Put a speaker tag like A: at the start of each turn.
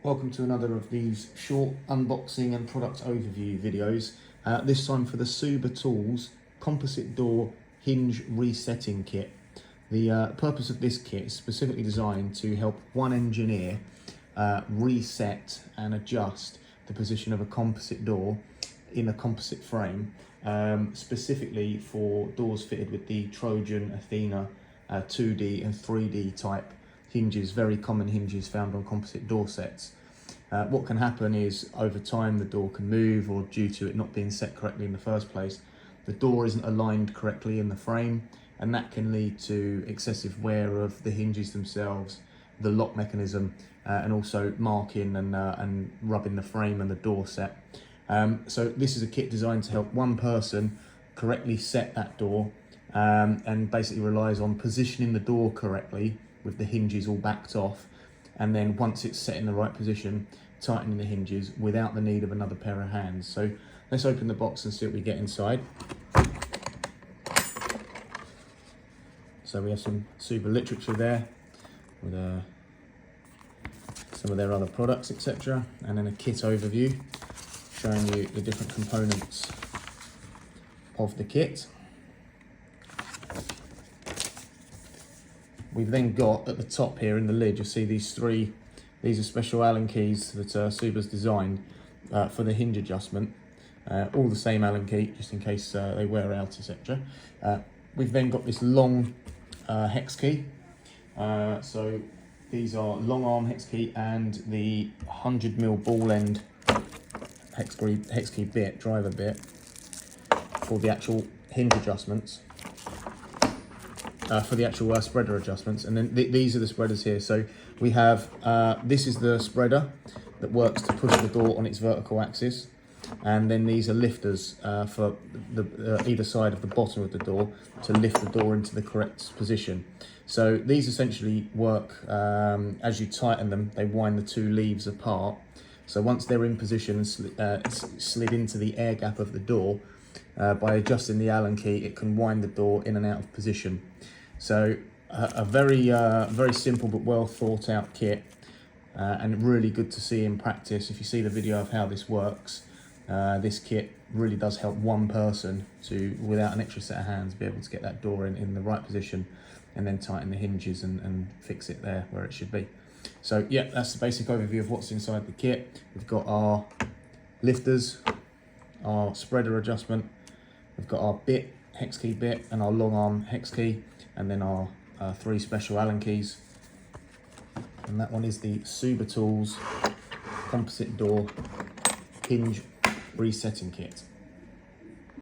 A: Welcome to another of these short unboxing and product overview videos. This time for the Souber Tools Composite Door Hinge Resetting Kit. The purpose of this kit is specifically designed to help one engineer reset and adjust the position of a composite door in a composite frame, specifically for doors fitted with the Trojan, Athena 2D and 3D type hinges, very common hinges found on composite door sets. What can happen is over time the door can move, or due to it not being set correctly in the first place, the door isn't aligned correctly in the frame, and that can lead to excessive wear of the hinges themselves, the lock mechanism, and also marking and rubbing the frame and the door set. So this is a kit designed to help one person correctly set that door, and basically relies on positioning the door correctly with the hinges all backed off, and then once it's set in the right position, tightening the hinges without the need of another pair of hands. So let's open the box and see what we get inside. So we have some Souber literature there with some of their other products, etc., and then a kit overview showing you the different components of the kit. We've then got at the top here in the lid, you'll see these are special Allen keys that Souber's designed for the hinge adjustment. All the same Allen key, just in case they wear out, etc. We've then got this long hex key. So these are long arm hex key and the 100mm ball end hex key bit, driver bit, for the actual hinge adjustments. For the actual spreader adjustments, and then these are the spreaders here. So we have this is the spreader that works to push the door on its vertical axis, and then these are lifters for the either side of the bottom of the door to lift the door into the correct position. So these essentially work as you tighten them, they wind the two leaves apart. So once they're in position and slid into the air gap of the door, by adjusting the Allen key, it can wind the door in and out of position. So a very simple but well thought out kit, and really good to see in practice. If you see the video of how this works, this kit really does help one person to, without an extra set of hands, be able to get that door in the right position and then tighten the hinges and fix it there where it should be. So yeah, that's the basic overview of what's inside the kit. We've got our lifters, our spreader adjustment, we've got our bit, hex key bit, and our long arm hex key, and then our 3 special Allen keys. And that one is the Souber Tools Composite Door Hinge Resetting Kit.